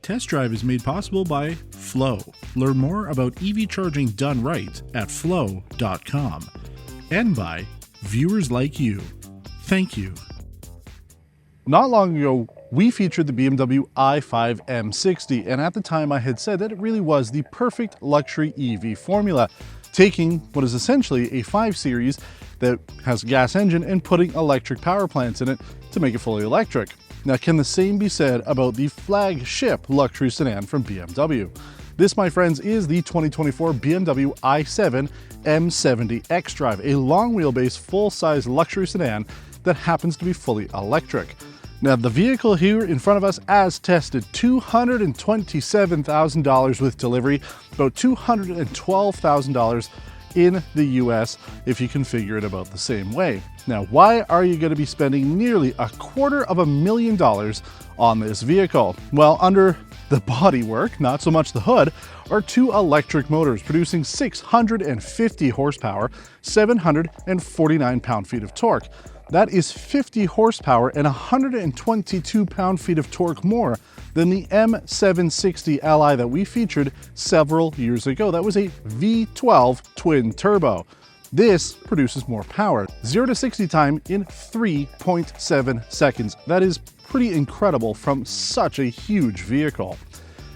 test drive is made possible by Flow. Learn more about EV charging done right at flow.com. And by viewers like you. Thank you. Not long ago, we featured the BMW i5 M60, and at the time I had said that it really was the perfect luxury EV formula, taking what is essentially a 5 Series that has a gas engine and putting electric power plants in it to make it fully electric. Now, can the same be said about the flagship luxury sedan from BMW? This, my friends, is the 2024 BMW i7 M70 xDrive, a long wheelbase, full-size luxury sedan that happens to be fully electric. Now, the vehicle here in front of us, as tested, $227,000 with delivery, about $212,000 in the US if you configure it about the same way. Now, why are you going to be spending nearly $250,000 on this vehicle? Well, under the bodywork, not so much the hood, are 2 electric motors producing 650 horsepower, 749 pound-feet of torque. That is 50 horsepower and 122 pound-feet of torque more than the M760 Li that we featured several years ago. That was a V12 twin turbo. This produces more power. 0 to 60 time in 3.7 seconds. That is pretty incredible from such a huge vehicle.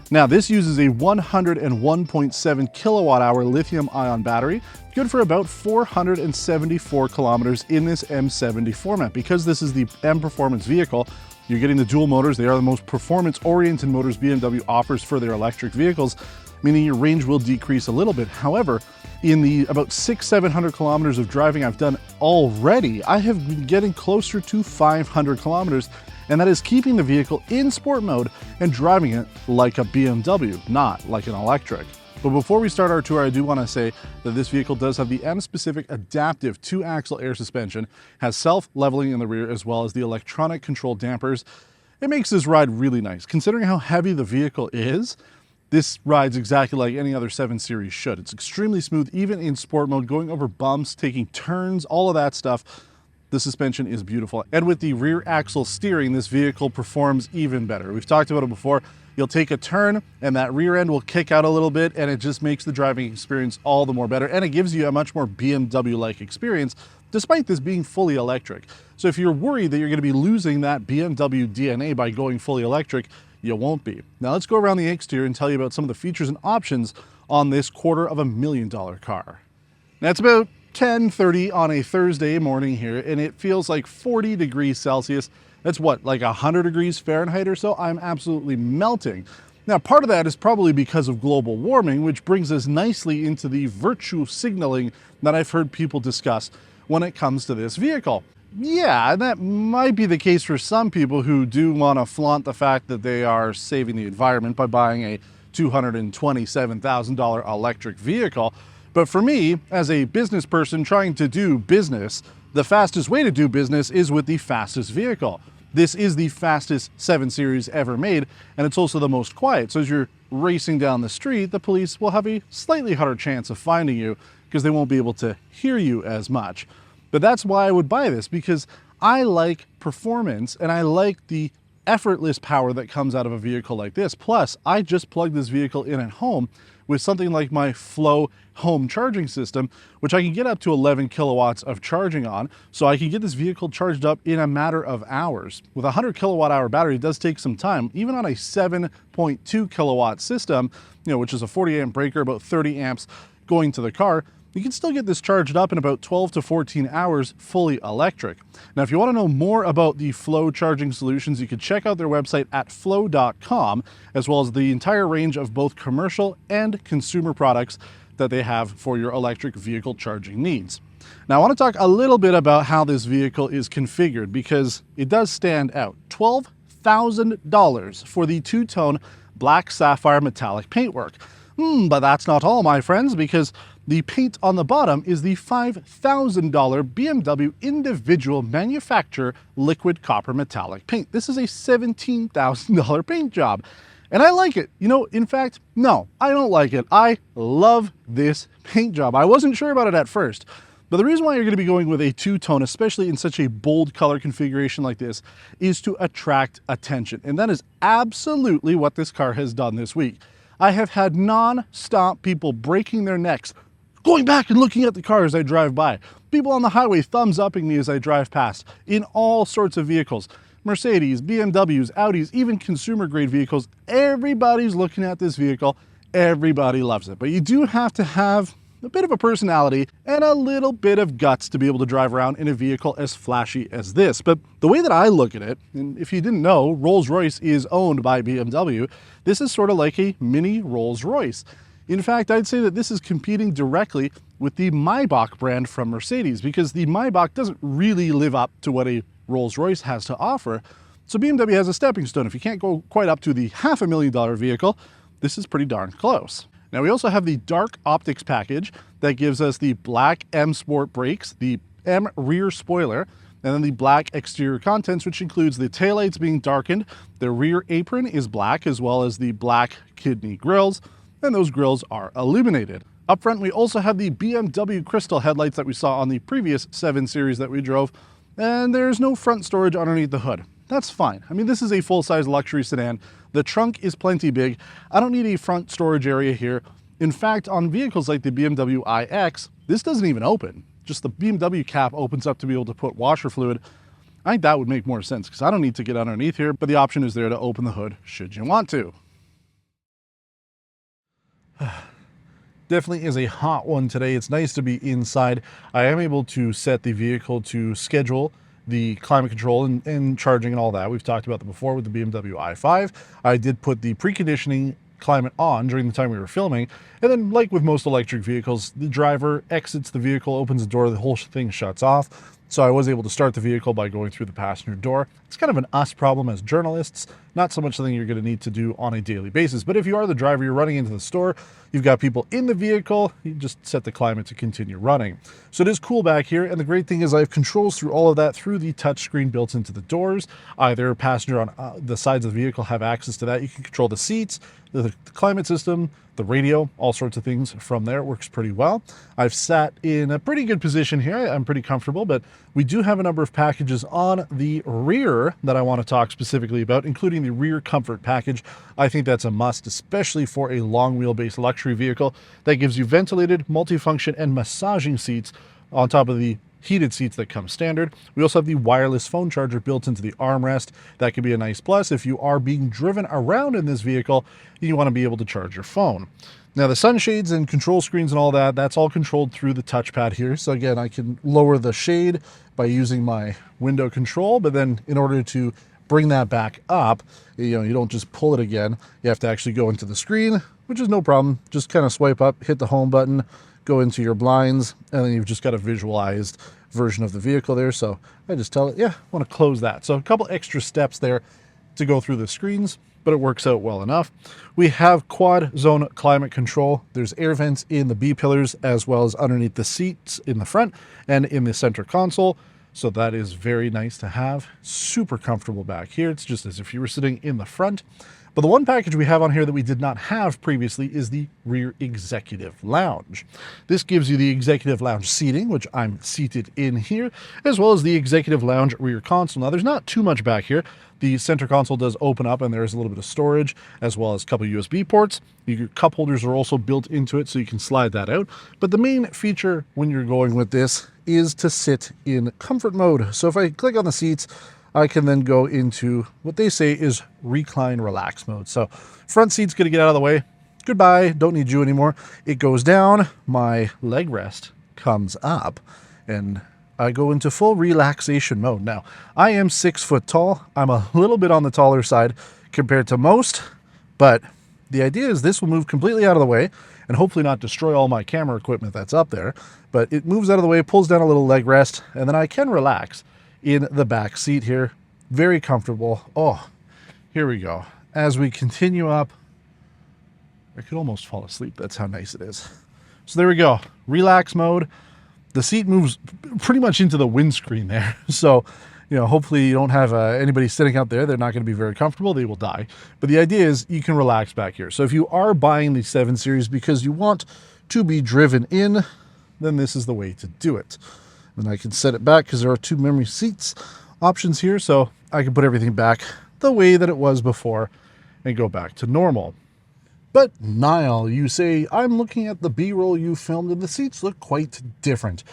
Now, this uses a 101.7 kilowatt-hour lithium-ion battery, good for about 474 kilometers in this M70 format. Because this is the M Performance vehicle, you're getting the dual motors. They are the most performance-oriented motors BMW offers for their electric vehicles, meaning your range will decrease a little bit. However, in the about 600-700 kilometers of driving I've done already, I have been getting closer to 500 kilometers, and that is keeping the vehicle in sport mode and driving it like a BMW, not like an electric. But before we start our tour, I do want to say that this vehicle does have the M-specific adaptive 2-axle air suspension, has self-leveling in the rear, as well as the electronic control dampers. It makes this ride really nice. Considering how heavy the vehicle is, this rides exactly like any other 7 Series should. It's extremely smooth, even in sport mode, going over bumps, taking turns, all of that stuff. The suspension is beautiful. And with the rear axle steering, this vehicle performs even better. We've talked about it before. You'll take a turn and that rear end will kick out a little bit, and it just makes the driving experience all the more better. And it gives you a much more BMW-like experience, despite this being fully electric. So if you're worried that you're going to be losing that BMW DNA by going fully electric, you won't be. Now let's go around the exterior and tell you about some of the features and options on this $250,000 car. Now, it's about 10:30 on a Thursday morning here, and it feels like 40 degrees Celsius. That's what, like 100 degrees Fahrenheit or so? I'm absolutely melting. Now, part of that is probably because of global warming, which brings us nicely into the virtue signaling that I've heard people discuss when it comes to this vehicle. Yeah, that might be the case for some people who do want to flaunt the fact that they are saving the environment by buying a $227,000 electric vehicle. But for me, as a business person trying to do business, the fastest way to do business is with the fastest vehicle. This is the fastest 7 Series ever made, and it's also the most quiet. So as you're racing down the street, the police will have a slightly harder chance of finding you because they won't be able to hear you as much. But that's why I would buy this, because I like performance and I like the effortless power that comes out of a vehicle like this. Plus, I just plugged this vehicle in at home with something like my Flow home charging system, which I can get up to 11 kilowatts of charging on. So I can get this vehicle charged up in a matter of hours. With a 100 kilowatt hour battery, it does take some time. Even on a 7.2 kilowatt system, which is a 40 amp breaker, about 30 amps going to the car, you can still get this charged up in about 12 to 14 hours fully electric. Now, if you want to know more about the Flow charging solutions, you can check out their website at flow.com, as well as the entire range of both commercial and consumer products that they have for your electric vehicle charging needs. Now, I want to talk a little bit about how this vehicle is configured, because it does stand out. $12,000 for the two-tone black sapphire metallic paintwork. But that's not all, my friends, because the paint on the bottom is the $5,000 BMW Individual Manufaktur liquid copper metallic paint. This is a $17,000 paint job. And I like it. In fact, no, I don't like it. I love this paint job. I wasn't sure about it at first, But the reason why you're going to be going with a two-tone, especially in such a bold color configuration like this, is to attract attention. And that is absolutely what this car has done this week. I have had non-stop people breaking their necks, going back and looking at the car as I drive by. People on the highway thumbs-upping me as I drive past in all sorts of vehicles. Mercedes, BMWs, Audis, even consumer-grade vehicles. Everybody's looking at this vehicle. Everybody loves it. But you do have to have a bit of a personality and a little bit of guts to be able to drive around in a vehicle as flashy as this. But the way that I look at it, and if you didn't know, Rolls-Royce is owned by BMW, this is sort of like a mini Rolls-Royce. In fact, I'd say that this is competing directly with the Maybach brand from Mercedes, because the Maybach doesn't really live up to what a Rolls-Royce has to offer. So BMW has a stepping stone. If you can't go quite up to the $500,000 vehicle, this is pretty darn close. Now we also have the dark optics package that gives us the black M Sport brakes, the M rear spoiler, and then the black exterior contents, which includes the taillights being darkened. The rear apron is black, as well as the black kidney grills, and those grills are illuminated. Up front, we also have the BMW crystal headlights that we saw on the previous 7 Series that we drove, and there's no front storage underneath the hood. That's fine. I mean, this is a full-size luxury sedan. The trunk is plenty big. I don't need a front storage area here. In fact, on vehicles like the BMW iX, this doesn't even open. Just the BMW cap opens up to be able to put washer fluid. I think that would make more sense because I don't need to get underneath here, but the option is there to open the hood should you want to. Definitely is a hot one today. It's nice to be inside. I am able to set the vehicle to schedule the climate control and charging and all that. We've talked about that before with the BMW i5. I did put the preconditioning climate on during the time we were filming, and then, like with most electric vehicles, the driver exits the vehicle, opens the door, the whole thing shuts off. So I was able to start the vehicle by going through the passenger door. It's kind of an us problem as journalists, not so much something you're going to need to do on a daily basis. But if you are the driver, you're running into the store, you've got people in the vehicle, you just set the climate to continue running. So it is cool back here, and the great thing is I have controls through all of that through the touchscreen built into the doors. Either passenger on the sides of the vehicle have access to that. You can control the seats, the climate system, the radio, all sorts of things from there. It works pretty well. I've sat in a pretty good position here. I'm pretty comfortable, but we do have a number of packages on the rear that I want to talk specifically about, including the rear comfort package. I think that's a must, especially for a long wheelbase luxury vehicle that gives you ventilated, multifunction, and massaging seats on top of the heated seats that come standard. We also have the wireless phone charger built into the armrest. That could be a nice plus if you are being driven around in this vehicle and you want to be able to charge your phone. Now the sunshades and control screens and all that, that's all controlled through the touchpad here. So again, I can lower the shade by using my window control, but then in order to bring that back up, you don't just pull it again. You have to actually go into the screen, which is no problem. Just kind of swipe up, hit the home button, go into your blinds, and then you've just got a visualized version of the vehicle there. So I just tell it, yeah, I want to close that. So a couple extra steps there to go through the screens, but it works out well enough. We have quad zone climate control. There's air vents in the B pillars as well as underneath the seats in the front and in the center console. So that is very nice to have. Super comfortable back here. It's just as if you were sitting in the front. But the one package we have on here that we did not have previously is the rear executive lounge. This gives you the executive lounge seating, which I'm seated in here, as well as the executive lounge rear console. Now, there's not too much back here. The center console does open up and there is a little bit of storage, as well as a couple USB ports. Your cup holders are also built into it, so you can slide that out. But the main feature when you're going with this is to sit in comfort mode. So if I click on the seats, I can then go into what they say is recline relax mode. So front seat's gonna get out of the way. Goodbye, don't need you anymore. It goes down, my leg rest comes up, and I go into full relaxation mode. Now, I am 6 foot tall. I'm a little bit on the taller side compared to most, but the idea is this will move completely out of the way and hopefully not destroy all my camera equipment that's up there. But it moves out of the way, pulls down a little leg rest, and then I can relax in the back seat here. Very comfortable. Oh, here we go. As we continue up, I could almost fall asleep. That's how nice it is. So there we go. Relax mode. The seat moves pretty much into the windscreen there. So, hopefully you don't have anybody sitting out there. They're not going to be very comfortable. They will die. But the idea is you can relax back here. So if you are buying the 7 Series because you want to be driven in, then this is the way to do it. And I can set it back because there are 2 memory seats options here, so I can put everything back the way that it was before and go back to normal. But Nile, you say, I'm looking at the B-roll you filmed and the seats look quite different.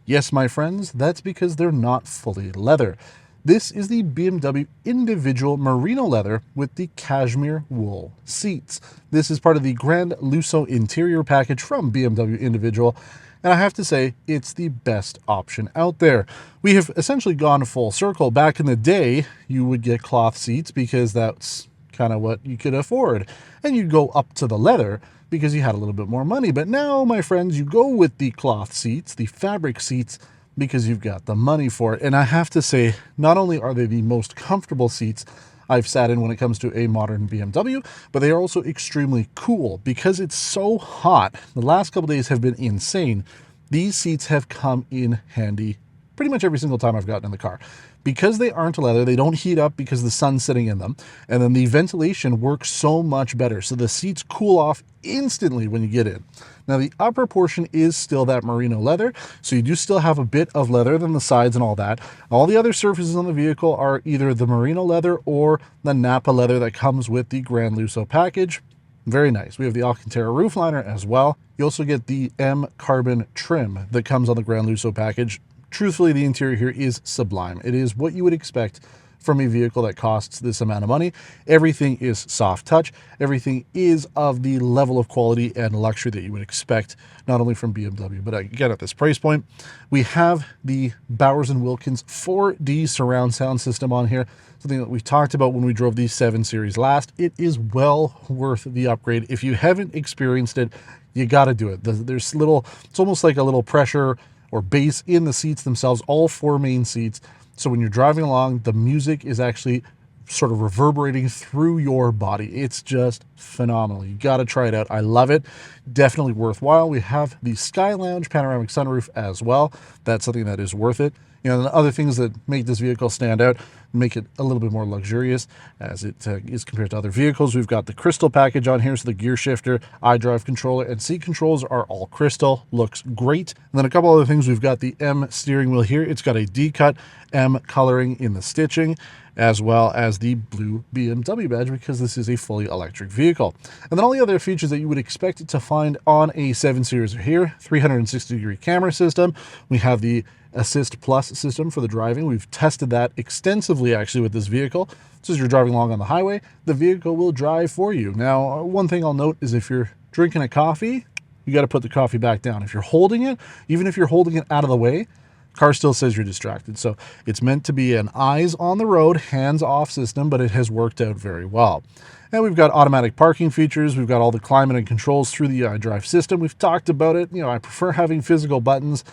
Yes, my friends, that's because they're not fully leather. This is the BMW Individual Merino leather with the cashmere wool seats. This is part of the Grand Lusso interior package from BMW Individual, and I have to say, it's the best option out there. We have essentially gone full circle. Back in the day, you would get cloth seats because that's kind of what you could afford, and you'd go up to the leather because you had a little bit more money. But now, my friends, you go with the cloth seats, the fabric seats, because you've got the money for it. And I have to say, not only are they the most comfortable seats I've sat in when it comes to a modern BMW, but they are also extremely cool because it's so hot. The last couple days have been insane. These seats have come in handy pretty much every single time I've gotten in the car. Because they aren't leather, they don't heat up because the sun's sitting in them, and then the ventilation works so much better. So the seats cool off instantly when you get in. Now the upper portion is still that merino leather, so you do still have a bit of leather than the sides and all that. All the other surfaces on the vehicle are either the merino leather or the Napa leather that comes with the Grand Lusso package. Very nice. We have the Alcantara roofliner as well. You also get the M carbon trim that comes on the Grand Lusso package. Truthfully, the interior here is sublime. It is what you would expect from a vehicle that costs this amount of money. Everything is soft touch. Everything is of the level of quality and luxury that you would expect, not only from BMW, but again, at this price point. We have the Bowers & Wilkins 4D surround sound system on here, something that we talked about when we drove the 7 Series last. It is well worth the upgrade. If you haven't experienced it, you got to do it. There's it's almost like a little pressure or bass in the seats themselves, all 4 main seats. So when you're driving along, the music is actually sort of reverberating through your body. It's just phenomenal. You got to try it out. I love it. Definitely worthwhile. We have the Sky Lounge panoramic sunroof as well. That's something that is worth it. You know, the other things that make this vehicle stand out, make it a little bit more luxurious as it is compared to other vehicles. We've got the crystal package on here, so the gear shifter, iDrive controller, and seat controls are all crystal. Looks great. And then a couple other things. We've got the M steering wheel here. It's got a D-cut M coloring in the stitching, as well as the blue BMW badge, because this is a fully electric vehicle. And then all the other features that you would expect to find on a 7 Series are here. 360-degree camera system. We have the Assist Plus system for the driving. We've tested that extensively actually with this vehicle. So as you're driving along on the highway, the vehicle will drive for you. Now, one thing I'll note is if you're drinking a coffee, you got to put the coffee back down. If you're holding it, even if you're holding it out of the way, car still says you're distracted. So it's meant to be an eyes on the road, hands off system, but it has worked out very well. And we've got automatic parking features. We've got all the climate and controls through the iDrive system. We've talked about it. You know, I prefer having physical buttons,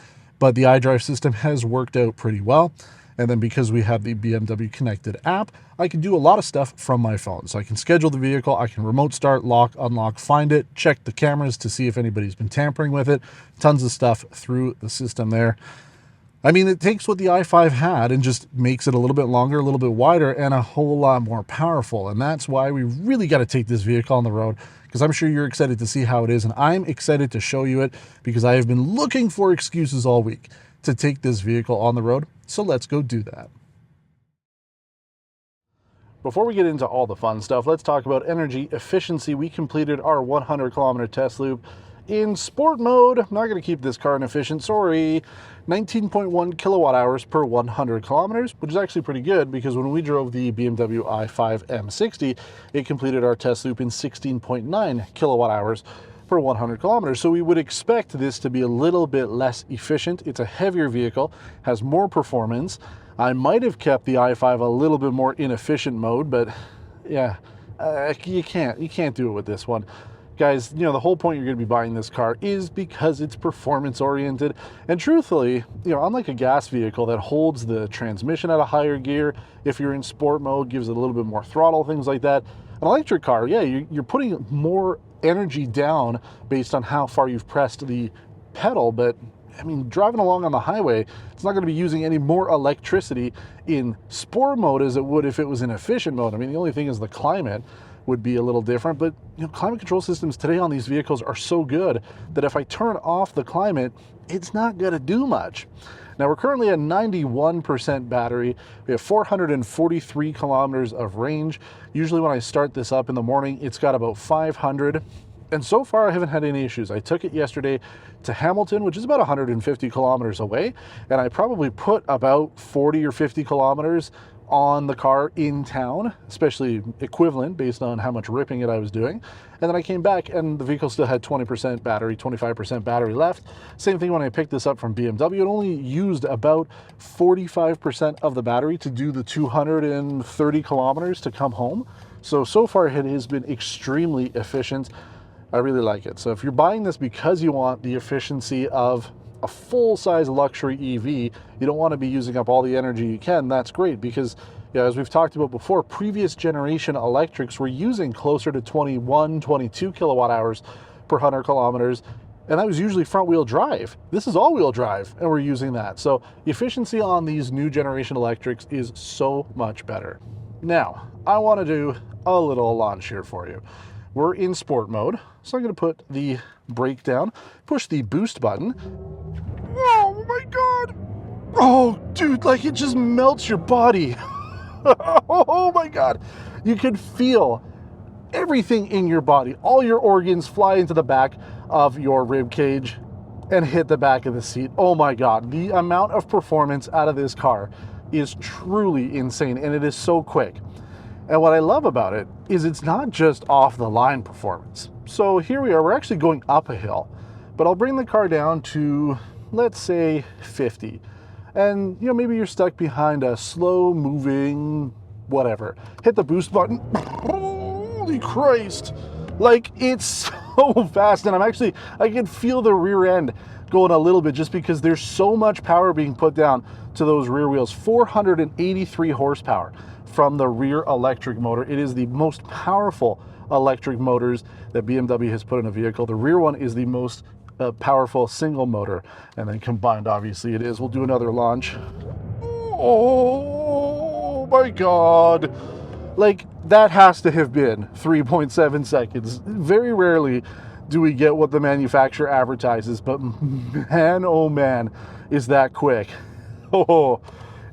but the iDrive system has worked out pretty well. And then because we have the BMW connected app, I can do a lot of stuff from my phone. So I can schedule the vehicle, I can remote start, lock, unlock, find it, check the cameras to see if anybody's been tampering with it. Tons of stuff through the system there. I mean, it takes what the i5 had and just makes it a little bit longer, a little bit wider, and a whole lot more powerful. And that's why we really got to take this vehicle on the road, because I'm sure you're excited to see how it is, and I'm excited to show you it because I have been looking for excuses all week to take this vehicle on the road. So let's go do that. Before we get into all the fun stuff, let's talk about energy efficiency. We completed our 100-kilometer test loop in sport mode. I'm not going to keep this car inefficient, sorry. 19.1 kilowatt hours per 100 kilometers, which is actually pretty good because when we drove the BMW i5 M60, it completed our test loop in 16.9 kilowatt hours per 100 kilometers. So we would expect this to be a little bit less efficient. It's a heavier vehicle, has more performance. I might have kept the i5 a little bit more inefficient mode, but yeah, you can't do it with this one. Guys, you know, the whole point you're going to be buying this car is because it's performance oriented. And truthfully, you know, unlike a gas vehicle that holds the transmission at a higher gear, if you're in sport mode, gives it a little bit more throttle, things like that. An electric car, yeah, you're putting more energy down based on how far you've pressed the pedal, but I mean, driving along on the highway, it's not going to be using any more electricity in sport mode as it would if it was in efficient mode. I mean, the only thing is the climate. would be a little different. But climate control systems today on these vehicles are so good that if I turn off the climate, it's not going to do much. Now we're currently at 91% battery. We have 443 kilometers of range. Usually when I start this up in the morning, it's got about 500. And so far I haven't had any issues. I took it yesterday to Hamilton, which is about 150 kilometers away. And I probably put about 40 or 50 kilometers on the car in town, especially equivalent based on how much ripping it I was doing. And then I came back and the vehicle still had 20% battery, 25% battery left. Same thing when I picked this up from BMW. It only used about 45% of the battery to do the 230 kilometers to come home. So far it has been extremely efficient. I really like it. So if you're buying this because you want the efficiency of a full-size luxury EV, you don't want to be using up all the energy you can, that's great, because as we've talked about before, previous generation electrics were using closer to 21, 22 kilowatt hours per 100 kilometers, and that was usually front-wheel drive. This is all-wheel drive, and we're using that. So the efficiency on these new generation electrics is so much better. Now, I want to do a little launch here for you. We're in sport mode, so I'm going to put the brake down, push the boost button. Oh my God! Oh, dude, like it just melts your body. Oh my God. You can feel everything in your body. All your organs fly into the back of your rib cage and hit the back of the seat. Oh my God. The amount of performance out of this car is truly insane, and it is so quick. And what I love about it is it's not just off the line performance. So here we are, we're actually going up a hill, but I'll bring the car down to, let's say 50. And maybe you're stuck behind a slow moving, whatever. Hit the boost button. Holy Christ. Like it's so fast. And I can feel the rear end going a little bit just because there's so much power being put down to those rear wheels. 483 horsepower from the rear electric motor. It is the most powerful electric motors that BMW has put in a vehicle. The rear one is the most powerful single motor, and then combined obviously it is. We'll do another launch. Oh my God. Like that has to have been 3.7 seconds. Very rarely do we get what the manufacturer advertises, but man, oh man, is that quick. Oh,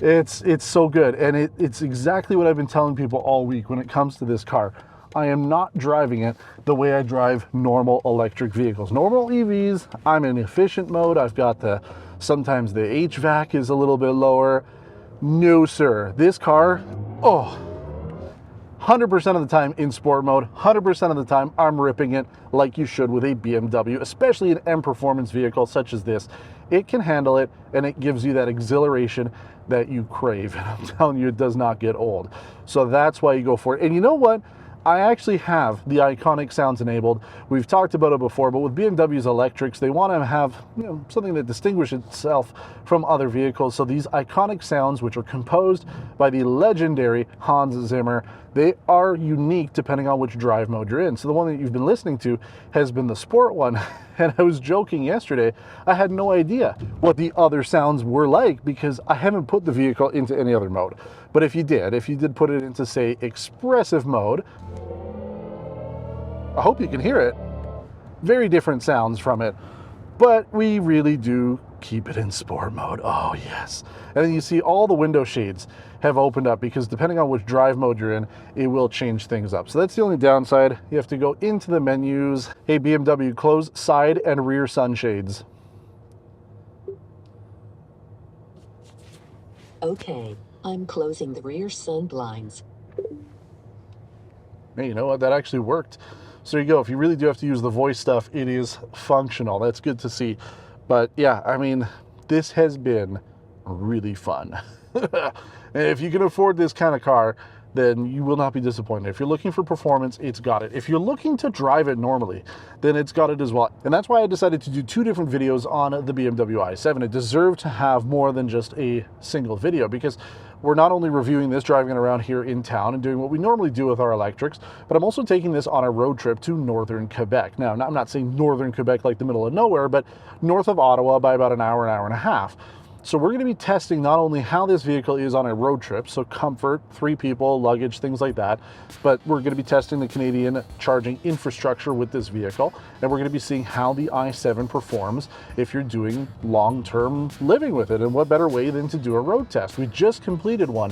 it's so good. And it's exactly what I've been telling people all week when it comes to this car. I am not driving it the way I drive normal electric vehicles. Normal EVs, I'm in efficient mode. I've got sometimes the HVAC is a little bit lower. No, sir. This car, 100% of the time in sport mode, 100% of the time I'm ripping it like you should with a BMW, especially an M performance vehicle such as this. It can handle it, and it gives you that exhilaration that you crave. And I'm telling you, it does not get old. So that's why you go for it. And you know what? I actually have the iconic sounds enabled. We've talked about it before, but with BMW's electrics, they want to have something that distinguishes itself from other vehicles. So these iconic sounds, which are composed by the legendary Hans Zimmer, they are unique depending on which drive mode you're in. So the one that you've been listening to has been the sport one. And I was joking yesterday, I had no idea what the other sounds were like because I haven't put the vehicle into any other mode. But if you did put it into, say, expressive mode, I hope you can hear it. Very different sounds from it, but we really do keep it in sport mode. Oh yes. And then you see all the window shades have opened up because depending on which drive mode you're in, it will change things up. So that's the only downside. You have to go into the menus. Hey BMW, close side and rear sunshades. Okay, I'm closing the rear sun blinds. Hey, you know what? That actually worked. So there you go. If you really do have to use the voice stuff, it is functional. That's good to see. But yeah, I mean, this has been really fun. And if you can afford this kind of car, then you will not be disappointed. If you're looking for performance, it's got it. If you're looking to drive it normally, then it's got it as well. And that's why I decided to do two different videos on the BMW i7. It deserved to have more than just a single video because we're not only reviewing this, driving it around here in town and doing what we normally do with our electrics, but I'm also taking this on a road trip to northern Quebec. Now, I'm not saying northern Quebec like the middle of nowhere, but north of Ottawa by about an hour and a half. So we're going to be testing not only how this vehicle is on a road trip, so comfort, 3 people, luggage, things like that, but we're going to be testing the Canadian charging infrastructure with this vehicle, and we're going to be seeing how the i7 performs if you're doing long-term living with it, and what better way than to do a road test. We just completed one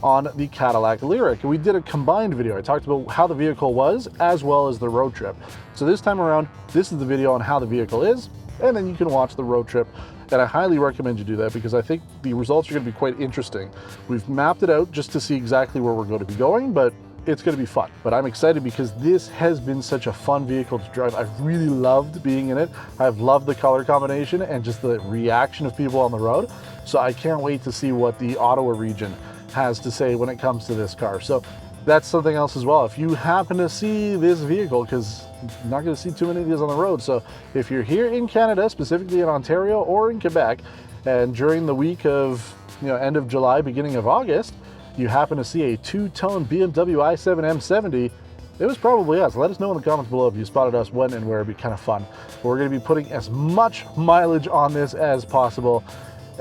on the Cadillac Lyriq, and we did a combined video. I talked about how the vehicle was as well as the road trip. So this time around, this is the video on how the vehicle is, and then you can watch the road trip. And I highly recommend you do that because I think the results are going to be quite interesting. We've mapped it out just to see exactly where we're going to be going, but it's going to be fun. But I'm excited because this has been such a fun vehicle to drive. I've really loved being in it. I've loved the color combination and just the reaction of people on the road. So I can't wait to see what the Ottawa region has to say when it comes to this car. So that's something else as well. If you happen to see this vehicle, because you're not going to see too many of these on the road. So if you're here in Canada, specifically in Ontario or in Quebec, and during the week of, end of July, beginning of August, you happen to see a 2-tone BMW i7 M70, it was probably us. Let us know in the comments below if you spotted us when and where. It'd be kind of fun. But we're going to be putting as much mileage on this as possible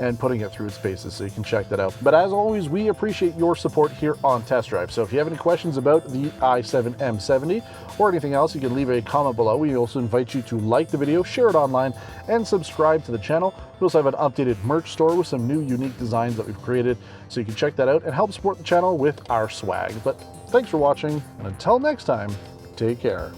and putting it through its paces, so you can check that out. But as always, we appreciate your support here on Test Drive. So if you have any questions about the i7 M70 or anything else, you can leave a comment below. We also invite you to like the video, share it online, and subscribe to the channel. We also have an updated merch store with some new unique designs that we've created, so you can check that out and help support the channel with our swag. But thanks for watching, and until next time, take care.